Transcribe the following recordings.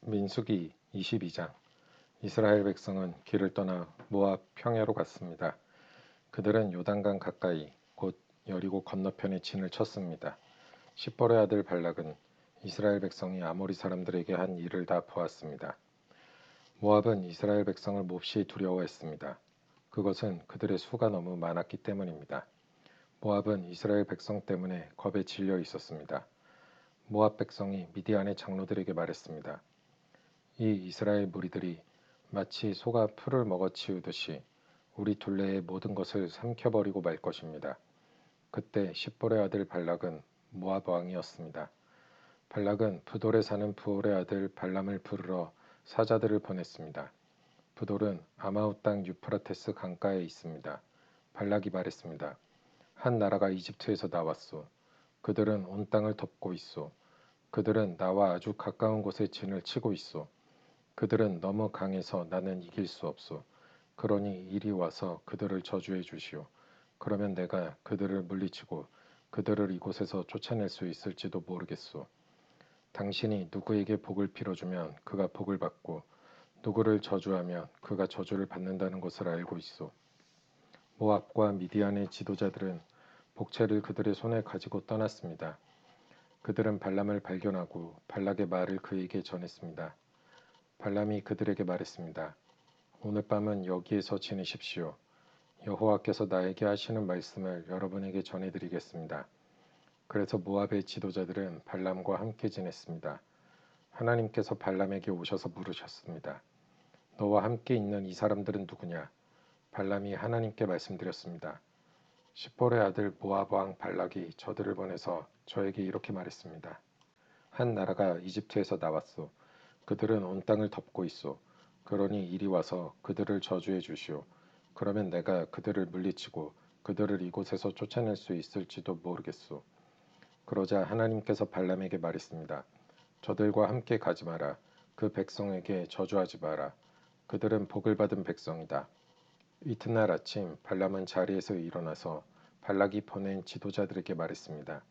민수기 22장. 이스라엘 백성은 길을 떠나 모압 평야로 갔습니다. 그들은 요단강 가까이 곧 여리고 건너편에 진을 쳤습니다. 십볼의 아들 발락은 이스라엘 백성이 아모리 사람들에게 한 일을 다 보았습니다. 모압은 이스라엘 백성을 몹시 두려워했습니다. 그것은 그들의 수가 너무 많았기 때문입니다. 모압은 이스라엘 백성 때문에 겁에 질려 있었습니다. 모압 백성이 미디안의 장로들에게 말했습니다. 이 이스라엘 무리들이 마치 소가 풀을 먹어치우듯이 우리 둘레의 모든 것을 삼켜버리고 말 것입니다. 그때 십볼의 아들 발락은 모압 왕이었습니다. 발락은 부돌에 사는 부올의 아들 발람을 부르러 사자들을 보냈습니다. 부돌은 아마웃 땅 유프라테스 강가에 있습니다. 발락이 말했습니다. 한 나라가 이집트에서 나왔소. 그들은 온 땅을 덮고 있소. 그들은 나와 아주 가까운 곳에 진을 치고 있소. 그들은 너무 강해서 나는 이길 수 없소. 그러니 이리 와서 그들을 저주해 주시오. 그러면 내가 그들을 물리치고 그들을 이곳에서 쫓아낼 수 있을지도 모르겠소. 당신이 누구에게 복을 빌어주면 그가 복을 받고 누구를 저주하면 그가 저주를 받는다는 것을 알고 있소. 모압과 미디안의 지도자들은 복채를 그들의 손에 가지고 떠났습니다. 그들은 발람을 발견하고 발락의 말을 그에게 전했습니다. 발람이 그들에게 말했습니다. 오늘 밤은 여기에서 지내십시오. 여호와께서 나에게 하시는 말씀을 여러분에게 전해드리겠습니다. 그래서 모압의 지도자들은 발람과 함께 지냈습니다. 하나님께서 발람에게 오셔서 물으셨습니다. 너와 함께 있는 이 사람들은 누구냐? 발람이 하나님께 말씀드렸습니다. 십볼의 아들 모압 왕 발락이 저들을 보내서 저에게 이렇게 말했습니다. 한 나라가 이집트에서 나왔소. 그들은 온 땅을 덮고 있소. 그러니 이리 와서 그들을 저주해 주시오. 그러면 내가 그들을 물리치고 그들을 이곳에서 쫓아낼 수 있을지도 모르겠소. 그러자 하나님께서 발람에게 말했습니다. 저들과 함께 가지 마라. 그 백성에게 저주하지 마라. 그들은 복을 받은 백성이다. 이튿날 아침 발람은 자리에서 일어나서 발락이 보낸 지도자들에게 말했습니다.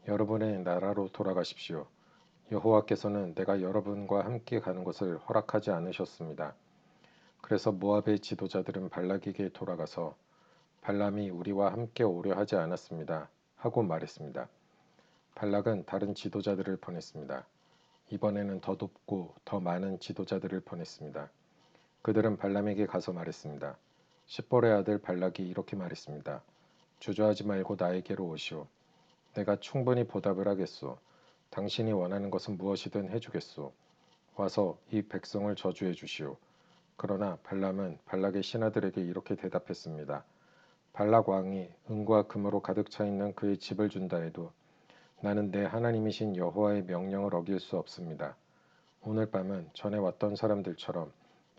여러분의 나라로 돌아가십시오. 여호와께서는 내가 여러분과 함께 가는 것을 허락하지 않으셨습니다. 그래서 모압의 지도자들은 발락에게 돌아가서 발람이 우리와 함께 오려 하지 않았습니다. 하고 말했습니다. 발락은 다른 지도자들을 보냈습니다. 이번에는 더 높고 더 많은 지도자들을 보냈습니다. 그들은 발람에게 가서 말했습니다. 십볼의 아들 발락이 이렇게 말했습니다. 주저하지 말고 나에게로 오시오. 내가 충분히 보답을 하겠소. 당신이 원하는 것은 무엇이든 해주겠소. 와서 이 백성을 저주해 주시오. 그러나 발람은 발락의 신하들에게 이렇게 대답했습니다. 발락 왕이 은과 금으로 가득 차 있는 그의 집을 준다 해도 나는 내 하나님이신 여호와의 명령을 어길 수 없습니다. 오늘 밤은 전에 왔던 사람들처럼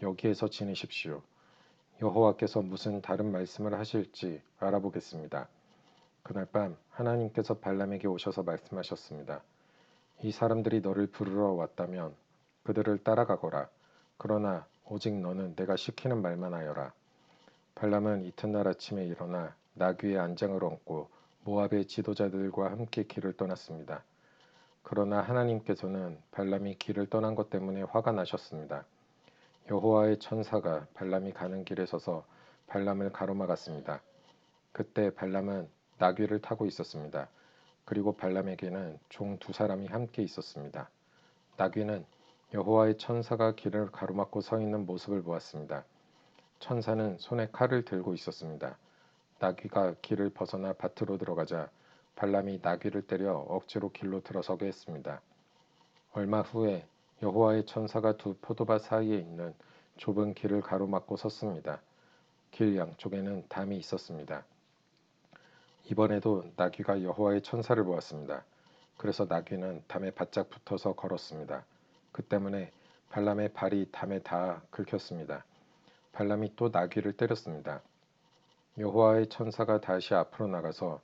여기에서 지내십시오. 여호와께서 무슨 다른 말씀을 하실지 알아보겠습니다. 그날 밤 하나님께서 발람에게 오셔서 말씀하셨습니다. 이 사람들이 너를 부르러 왔다면 그들을 따라가거라. 그러나 오직 너는 내가 시키는 말만 하여라. 발람은 이튿날 아침에 일어나 나귀의 안장을 얹고 모압의 지도자들과 함께 길을 떠났습니다. 그러나 하나님께서는 발람이 길을 떠난 것 때문에 화가 나셨습니다. 여호와의 천사가 발람이 가는 길에 서서 발람을 가로막았습니다. 그때 발람은 나귀를 타고 있었습니다. 그리고 발람에게는 종 두 사람이 함께 있었습니다. 나귀는 여호와의 천사가 길을 가로막고 서 있는 모습을 보았습니다. 천사는 손에 칼을 들고 있었습니다. 나귀가 길을 벗어나 밭으로 들어가자 발람이 나귀를 때려 억지로 길로 들어서게 했습니다. 얼마 후에 여호와의 천사가 두 포도밭 사이에 있는 좁은 길을 가로막고 섰습니다. 길 양쪽에는 담이 있었습니다. 이번에도 나귀가 여호와의 천사를 보았습니다. 그래서 나귀는 담에 바짝 붙어서 걸었습니다. 그 때문에 발람의 발이 담에 닿아 긁혔습니다. 발람이 또 나귀를 때렸습니다. 여호와의 천사가 다시 앞으로 나가서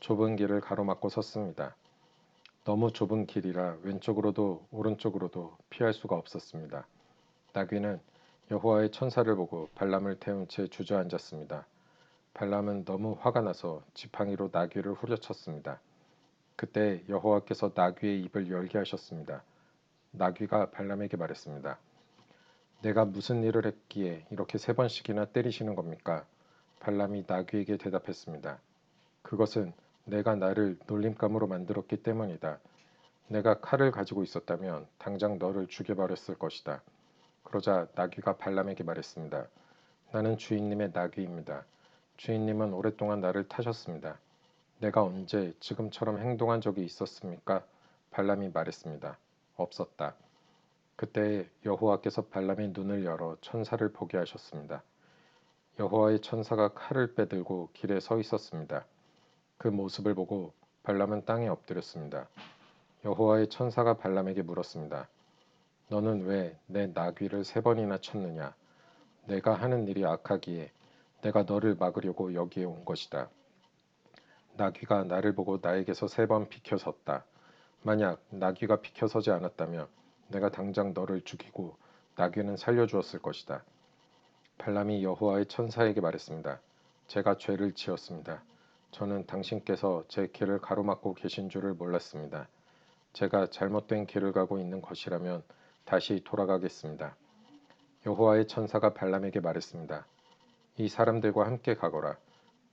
좁은 길을 가로막고 섰습니다. 너무 좁은 길이라 왼쪽으로도 오른쪽으로도 피할 수가 없었습니다. 나귀는 여호와의 천사를 보고 발람을 태운 채 주저앉았습니다. 발람은 너무 화가 나서 지팡이로 나귀를 후려쳤습니다. 그때 여호와께서 나귀의 입을 열게 하셨습니다. 나귀가 발람에게 말했습니다. 내가 무슨 일을 했기에 이렇게 3번씩이나 때리시는 겁니까? 발람이 나귀에게 대답했습니다. 그것은 내가 나를 놀림감으로 만들었기 때문이다. 내가 칼을 가지고 있었다면 당장 너를 죽여버렸을 것이다. 그러자 나귀가 발람에게 말했습니다. 나는 주인님의 나귀입니다. 주인님은 오랫동안 나를 타셨습니다. 내가 언제 지금처럼 행동한 적이 있었습니까? 발람이 말했습니다. 없었다. 그때 여호와께서 발람의 눈을 열어 천사를 보게 하셨습니다. 여호와의 천사가 칼을 빼들고 길에 서 있었습니다. 그 모습을 보고 발람은 땅에 엎드렸습니다. 여호와의 천사가 발람에게 물었습니다. 너는 왜 내 나귀를 3번이나 쳤느냐? 내가 하는 일이 악하기에 내가 너를 막으려고 여기에 온 것이다. 나귀가 나를 보고 나에게서 3번 비켜섰다. 만약 나귀가 비켜서지 않았다면 내가 당장 너를 죽이고 나귀는 살려주었을 것이다. 발람이 여호와의 천사에게 말했습니다. 제가 죄를 지었습니다. 저는 당신께서 제 길을 가로막고 계신 줄을 몰랐습니다. 제가 잘못된 길을 가고 있는 것이라면 다시 돌아가겠습니다. 여호와의 천사가 발람에게 말했습니다. 이 사람들과 함께 가거라.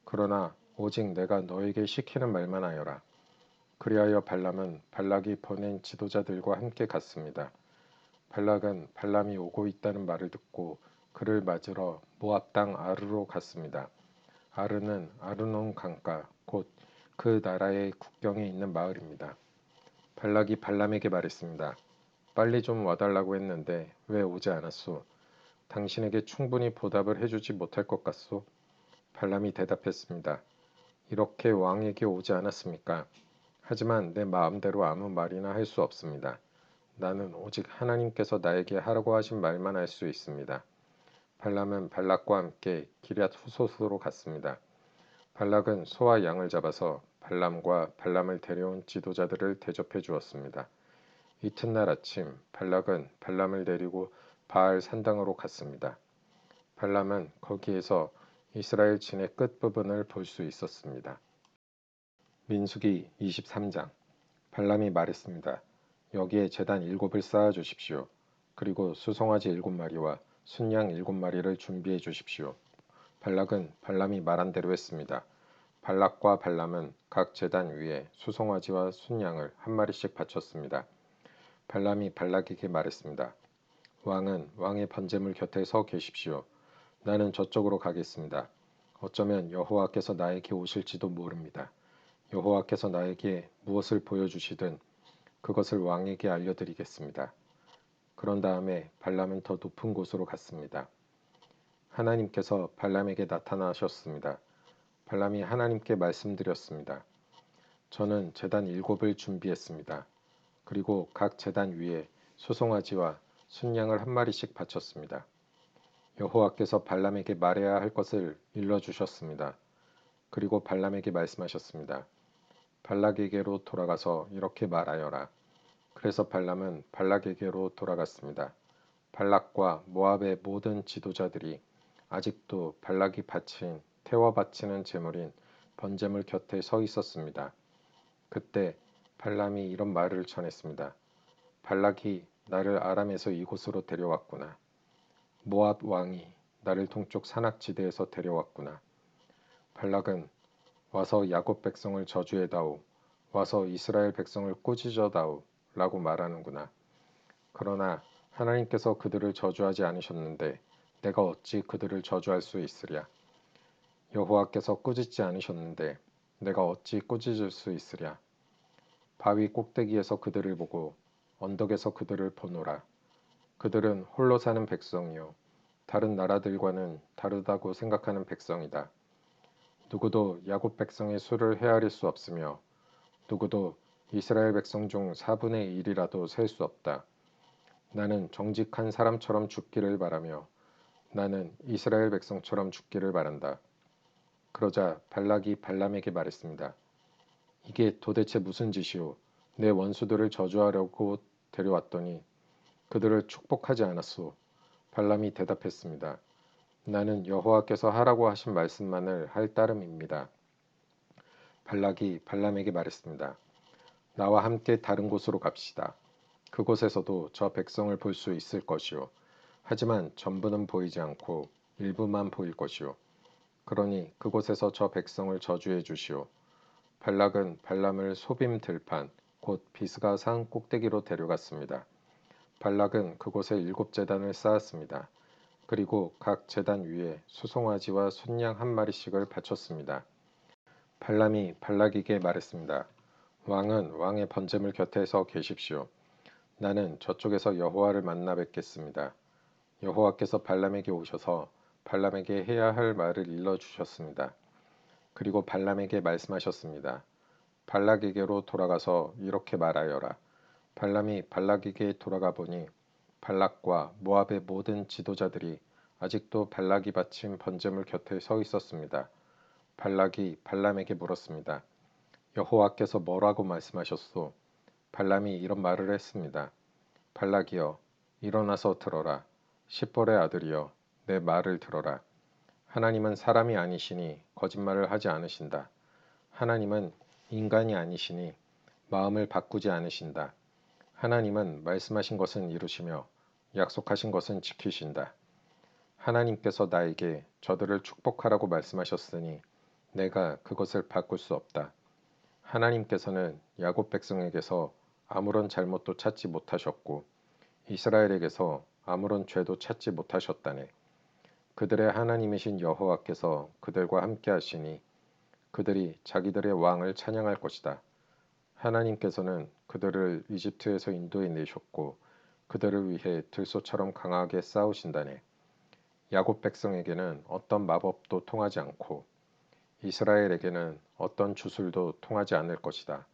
그러나 오직 내가 너에게 시키는 말만 하여라. 그리하여 발람은 발락이 보낸 지도자들과 함께 갔습니다. 발락은 발람이 오고 있다는 말을 듣고 그를 맞으러 모압 땅 아르로 갔습니다. 아르는 아르논 강가 곧 그 나라의 국경에 있는 마을입니다. 발락이 발람에게 말했습니다. 빨리 좀 와달라고 했는데 왜 오지 않았소? 당신에게 충분히 보답을 해주지 못할 것 같소? 발람이 대답했습니다. 이렇게 왕에게 오지 않았습니까? 하지만 내 마음대로 아무 말이나 할 수 없습니다. 나는 오직 하나님께서 나에게 하라고 하신 말만 할 수 있습니다. 발람은 발락과 함께 기럇 후소스로 갔습니다. 발락은 소와 양을 잡아서 발람과 발람을 데려온 지도자들을 대접해 주었습니다. 이튿날 아침 발락은 발람을 데리고 바알 산당으로 갔습니다. 발람은 거기에서 이스라엘 진의 끝부분을 볼 수 있었습니다. 민수기 23장 발람이 말했습니다. 여기에 제단 7을 쌓아 주십시오. 그리고 수송아지 7마리와 순양 7마리를 준비해 주십시오. 발락은 발람이 말한 대로 했습니다. 발락과 발람은 각 제단 위에 수송아지와 순양을 한 마리씩 바쳤습니다. 발람이 발락에게 말했습니다. 왕은 왕의 번제물 곁에 서 계십시오. 나는 저쪽으로 가겠습니다. 어쩌면 여호와께서 나에게 오실지도 모릅니다. 여호와께서 나에게 무엇을 보여주시든 그것을 왕에게 알려드리겠습니다. 그런 다음에 발람은 더 높은 곳으로 갔습니다. 하나님께서 발람에게 나타나셨습니다. 발람이 하나님께 말씀드렸습니다. 저는 제단 7을 준비했습니다. 그리고 각 제단 위에 수송아지와 순양을 한 마리씩 바쳤습니다. 여호와께서 발람에게 말해야 할 것을 일러주셨습니다. 그리고 발람에게 말씀하셨습니다. 발락에게로 돌아가서 이렇게 말하여라. 그래서 발람은 발락에게로 돌아갔습니다. 발락과 모압의 모든 지도자들이 아직도 발락이 바친 태워 바치는 제물인 번제물 곁에 서 있었습니다. 그때 발람이 이런 말을 전했습니다. 발락이 나를 아람에서 이곳으로 데려왔구나. 모압 왕이 나를 동쪽 산악지대에서 데려왔구나. 발락은 와서 야곱 백성을 저주해다오. 와서 이스라엘 백성을 꾸짖어다오. 라고 말하는구나. 그러나 하나님께서 그들을 저주하지 않으셨는데 내가 어찌 그들을 저주할 수 있으랴. 여호와께서 꾸짖지 않으셨는데 내가 어찌 꾸짖을 수 있으랴. 바위 꼭대기에서 그들을 보고 언덕에서 그들을 보노라. 그들은 홀로 사는 백성이요 다른 나라들과는 다르다고 생각하는 백성이다. 누구도 야곱 백성의 수를 헤아릴 수 없으며 누구도 이스라엘 백성 중 4분의 1이라도 셀 수 없다. 나는 정직한 사람처럼 죽기를 바라며 나는 이스라엘 백성처럼 죽기를 바란다. 그러자 발락이 발람에게 말했습니다. 이게 도대체 무슨 짓이오? 내 원수들을 저주하려고 데려왔더니 그들을 축복하지 않았소. 발람이 대답했습니다. 나는 여호와께서 하라고 하신 말씀만을 할 따름입니다. 발락이 발람에게 말했습니다. 나와 함께 다른 곳으로 갑시다. 그곳에서도 저 백성을 볼 수 있을 것이요. 하지만 전부는 보이지 않고 일부만 보일 것이요. 그러니 그곳에서 저 백성을 저주해 주시오. 발락은 발람을 소빔 들판 곧 비스가 산 꼭대기로 데려갔습니다. 발락은 그곳에 7제단을 쌓았습니다. 그리고 각 제단 위에 수송아지와 순양 한 마리씩을 바쳤습니다. 발람이 발락에게 말했습니다. 왕은 왕의 번제물 곁에 서 계십시오. 나는 저쪽에서 여호와를 만나 뵙겠습니다. 여호와께서 발람에게 오셔서 발람에게 해야 할 말을 일러 주셨습니다. 그리고 발람에게 말씀하셨습니다. 발락에게로 돌아가서 이렇게 말하여라. 발람이 발락에게 돌아가 보니 발락과 모압의 모든 지도자들이 아직도 발락이 바친 번제물 곁에 서 있었습니다. 발락이 발람에게 물었습니다. 여호와께서 뭐라고 말씀하셨소? 발람이 이런 말을 했습니다. 발락이여, 일어나서 들어라. 십볼의 아들이여, 내 말을 들어라. 하나님은 사람이 아니시니 거짓말을 하지 않으신다. 하나님은 인간이 아니시니 마음을 바꾸지 않으신다. 하나님은 말씀하신 것은 이루시며 약속하신 것은 지키신다. 하나님께서 나에게 저들을 축복하라고 말씀하셨으니 내가 그것을 바꿀 수 없다. 하나님께서는 야곱 백성에게서 아무런 잘못도 찾지 못하셨고 이스라엘에게서 아무런 죄도 찾지 못하셨다네. 그들의 하나님이신 여호와께서 그들과 함께 하시니 그들이 자기들의 왕을 찬양할 것이다. 하나님께서는 그들을 이집트에서 인도해 내셨고 그들을 위해 들소처럼 강하게 싸우신다네. 야곱 백성에게는 어떤 마법도 통하지 않고 이스라엘에게는 어떤 주술도 통하지 않을 것이다.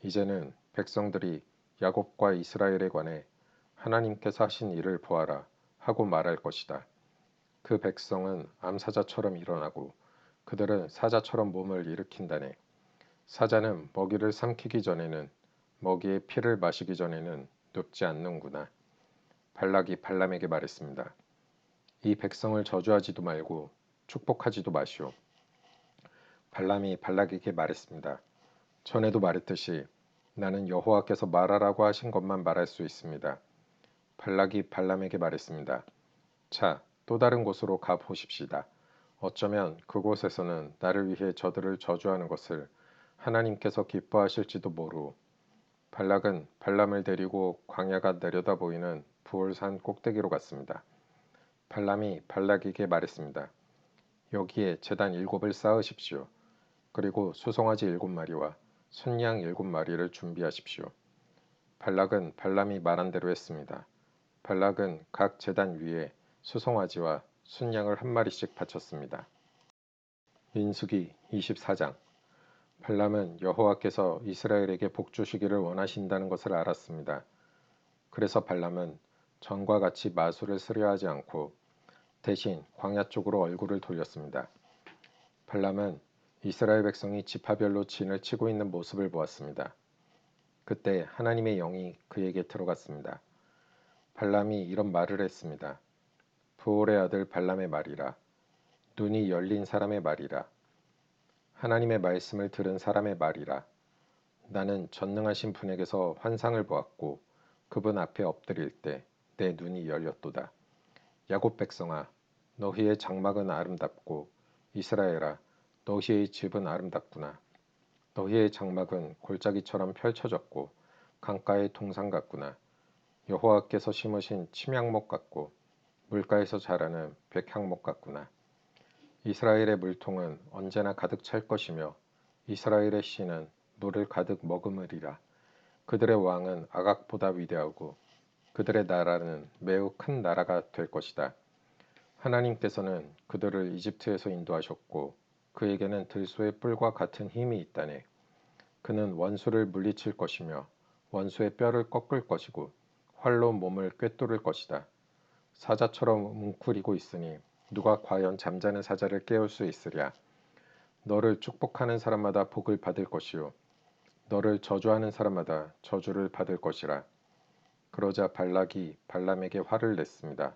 이제는 백성들이 야곱과 이스라엘에 관해 하나님께서 하신 일을 보아라 하고 말할 것이다. 그 백성은 암사자처럼 일어나고 그들은 사자처럼 몸을 일으킨다네. 사자는 먹이를 삼키기 전에는 먹이의 피를 마시기 전에는 눕지 않는구나. 발락이 발람에게 말했습니다. 이 백성을 저주하지도 말고 축복하지도 마시오. 발람이 발락에게 말했습니다. 전에도 말했듯이 나는 여호와께서 말하라고 하신 것만 말할 수 있습니다. 발락이 발람에게 말했습니다. 자, 또 다른 곳으로 가 보십시다. 어쩌면 그곳에서는 나를 위해 저들을 저주하는 것을 하나님께서 기뻐하실지도 모르오. 발락은 발람을 데리고 광야가 내려다 보이는 부올산 꼭대기로 갔습니다. 발람이 발락에게 말했습니다. 여기에 제단 7을 쌓으십시오. 그리고 수송아지 7마리와 순양 7마리를 준비하십시오. 발락은 발람이 말한 대로 했습니다. 발락은 각 제단 위에 수송아지와 순양을 한 마리씩 바쳤습니다. 민수기 24장. 발람은 여호와께서 이스라엘에게 복 주시기를 원하신다는 것을 알았습니다. 그래서 발람은 전과 같이 마술을 쓰려 하지 않고 대신 광야 쪽으로 얼굴을 돌렸습니다. 발람은 이스라엘 백성이 지파별로 진을 치고 있는 모습을 보았습니다. 그때 하나님의 영이 그에게 들어갔습니다. 발람이 이런 말을 했습니다. 부올의 아들 발람의 말이라. 눈이 열린 사람의 말이라. 하나님의 말씀을 들은 사람의 말이라. 나는 전능하신 분에게서 환상을 보았고 그분 앞에 엎드릴 때 내 눈이 열렸도다. 야곱 백성아, 너희의 장막은 아름답고 이스라엘아, 너희의 집은 아름답구나. 너희의 장막은 골짜기처럼 펼쳐졌고 강가의 동산 같구나. 여호와께서 심으신 침향목 같고 물가에서 자라는 백향목 같구나. 이스라엘의 물통은 언제나 가득 찰 것이며 이스라엘의 씨는 물을 가득 머금으리라. 그들의 왕은 아각보다 위대하고 그들의 나라는 매우 큰 나라가 될 것이다. 하나님께서는 그들을 이집트에서 인도하셨고 그에게는 들소의 뿔과 같은 힘이 있다네. 그는 원수를 물리칠 것이며 원수의 뼈를 꺾을 것이고 활로 몸을 꿰뚫을 것이다. 사자처럼 웅크리고 있으니 누가 과연 잠자는 사자를 깨울 수 있으랴. 너를 축복하는 사람마다 복을 받을 것이요 너를 저주하는 사람마다 저주를 받을 것이라. 그러자 발락이 발람에게 화를 냈습니다.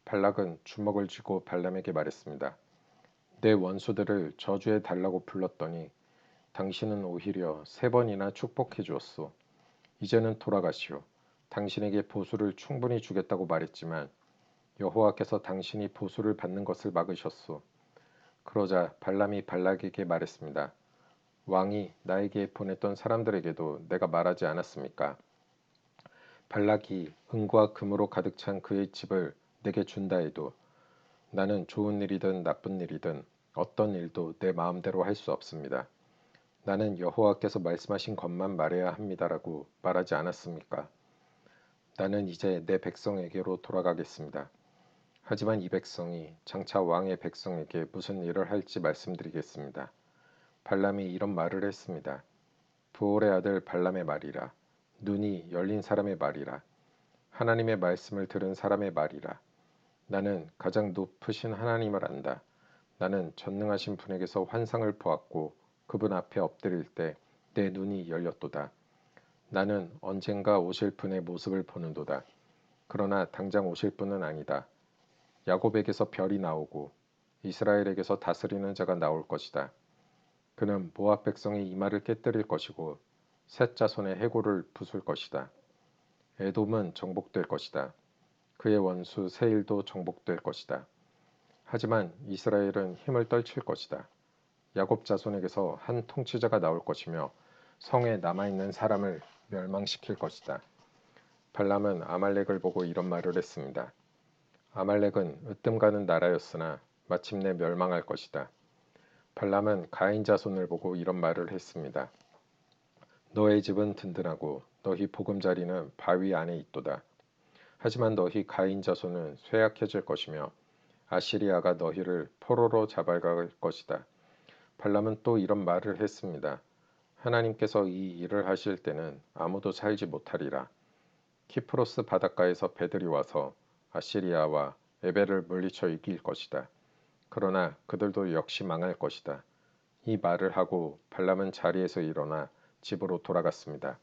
발락은 주먹을 쥐고 발람에게 말했습니다. 내 원수들을 저주해 달라고 불렀더니 당신은 오히려 3번이나 축복해 주었소. 이제는 돌아가시오. 당신에게 보수를 충분히 주겠다고 말했지만 여호와께서 당신이 보수를 받는 것을 막으셨소. 그러자 발람이 발락에게 말했습니다. 왕이 나에게 보냈던 사람들에게도 내가 말하지 않았습니까? 발락이 은과 금으로 가득 찬 그의 집을 내게 준다 해도 나는 좋은 일이든 나쁜 일이든 어떤 일도 내 마음대로 할 수 없습니다. 나는 여호와께서 말씀하신 것만 말해야 합니다라고 말하지 않았습니까? 나는 이제 내 백성에게로 돌아가겠습니다. 하지만 이 백성이 장차 왕의 백성에게 무슨 일을 할지 말씀드리겠습니다. 발람이 이런 말을 했습니다. 부올의 아들 발람의 말이라. 눈이 열린 사람의 말이라. 하나님의 말씀을 들은 사람의 말이라. 나는 가장 높으신 하나님을 안다. 나는 전능하신 분에게서 환상을 보았고 그분 앞에 엎드릴 때 내 눈이 열렸도다. 나는 언젠가 오실 분의 모습을 보는도다. 그러나 당장 오실 분은 아니다. 야곱에게서 별이 나오고 이스라엘에게서 다스리는 자가 나올 것이다. 그는 모압 백성의 이마를 깨뜨릴 것이고 셋 자손의 해골을 부술 것이다. 에돔은 정복될 것이다. 그의 원수 세일도 정복될 것이다. 하지만 이스라엘은 힘을 떨칠 것이다. 야곱 자손에게서 한 통치자가 나올 것이며 성에 남아있는 사람을 멸망시킬 것이다. 발람은 아말렉을 보고 이런 말을 했습니다. 아말렉은 으뜸가는 나라였으나 마침내 멸망할 것이다. 발람은 가인 자손을 보고 이런 말을 했습니다. 너의 집은 든든하고 너희 보금자리는 바위 안에 있도다. 하지만 너희 가인 자손은 쇠약해질 것이며 아시리아가 너희를 포로로 잡아갈 것이다. 발람은 또 이런 말을 했습니다. 하나님께서 이 일을 하실 때는 아무도 살지 못하리라. 키프로스 바닷가에서 배들이 와서 아시리아와 에벨을 물리쳐 이길 것이다. 그러나 그들도 역시 망할 것이다. 이 말을 하고 발람은 자리에서 일어나 집으로 돌아갔습니다.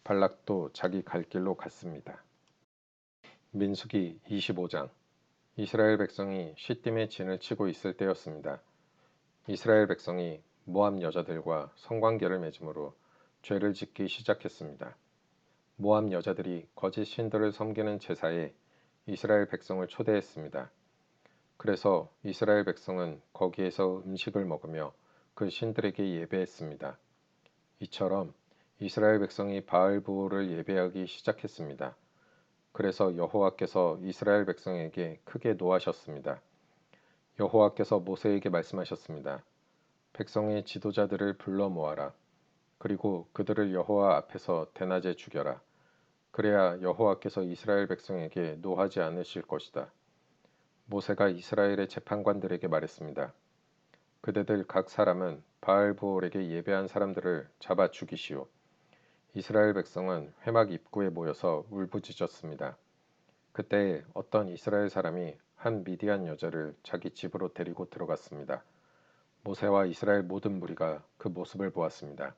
발락도 자기 갈 길로 갔습니다. 민수기 25장. 이스라엘 백성이 시딤에 진을 치고 있을 때였습니다. 이스라엘 백성이 모압 여자들과 성관계를 맺음으로 죄를 짓기 시작했습니다. 모압 여자들이 거짓 신들을 섬기는 제사에 이스라엘 백성을 초대했습니다. 그래서 이스라엘 백성은 거기에서 음식을 먹으며 그 신들에게 예배했습니다. 이처럼 이스라엘 백성이 바알부올을 예배하기 시작했습니다. 그래서 여호와께서 이스라엘 백성에게 크게 노하셨습니다. 여호와께서 모세에게 말씀하셨습니다. 백성의 지도자들을 불러 모아라. 그리고 그들을 여호와 앞에서 대낮에 죽여라. 그래야 여호와께서 이스라엘 백성에게 노하지 않으실 것이다. 모세가 이스라엘의 재판관들에게 말했습니다. 그대들 각 사람은 바알부올에게 예배한 사람들을 잡아 죽이시오. 이스라엘 백성은 회막 입구에 모여서 울부짖었습니다. 그때 어떤 이스라엘 사람이 한 미디안 여자를 자기 집으로 데리고 들어갔습니다. 모세와 이스라엘 모든 무리가 그 모습을 보았습니다.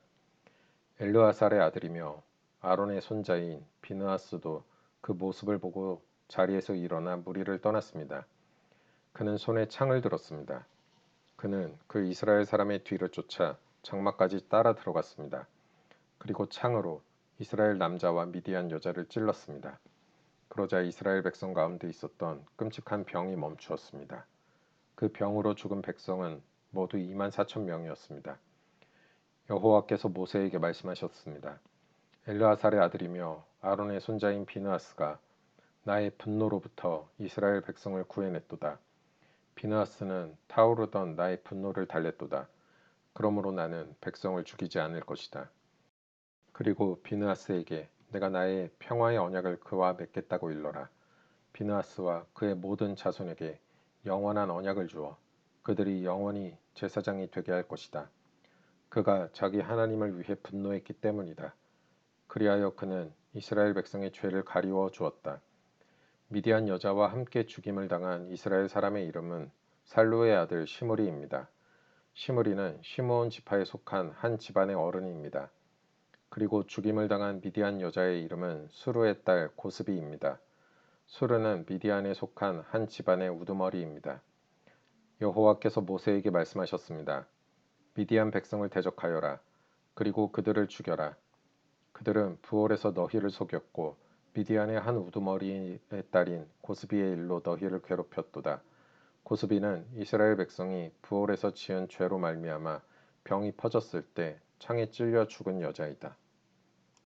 엘르아살의 아들이며 아론의 손자인 비느하스도 그 모습을 보고 자리에서 일어나 무리를 떠났습니다. 그는 손에 창을 들었습니다. 그는 그 이스라엘 사람의 뒤를 쫓아 장막까지 따라 들어갔습니다. 그리고 창으로 이스라엘 남자와 미디안 여자를 찔렀습니다. 그러자 이스라엘 백성 가운데 있었던 끔찍한 병이 멈추었습니다. 그 병으로 죽은 백성은 모두 24,000명이었습니다. 여호와께서 모세에게 말씀하셨습니다. 엘르아살의 아들이며 아론의 손자인 비느하스가 나의 분노로부터 이스라엘 백성을 구해냈도다. 비느하스는 타오르던 나의 분노를 달랬도다. 그러므로 나는 백성을 죽이지 않을 것이다. 그리고 비느하스에게 내가 나의 평화의 언약을 그와 맺겠다고 일러라. 비느하스와 그의 모든 자손에게 영원한 언약을 주어 그들이 영원히 제사장이 되게 할 것이다. 그가 자기 하나님을 위해 분노했기 때문이다. 그리하여 그는 이스라엘 백성의 죄를 가리워 주었다. 미디안 여자와 함께 죽임을 당한 이스라엘 사람의 이름은 살루의 아들 시므리입니다. 시므리는 시므온 지파에 속한 한 집안의 어른입니다. 그리고 죽임을 당한 미디안 여자의 이름은 수르의 딸 고스비입니다. 수르는 미디안에 속한 한 집안의 우두머리입니다. 여호와께서 모세에게 말씀하셨습니다. 미디안 백성을 대적하여라. 그리고 그들을 죽여라. 그들은 부올에서 너희를 속였고 미디안의 한 우두머리의 딸인 고스비의 일로 너희를 괴롭혔도다. 고스비는 이스라엘 백성이 부올에서 지은 죄로 말미암아 병이 퍼졌을 때 창에 찔려 죽은 여자이다.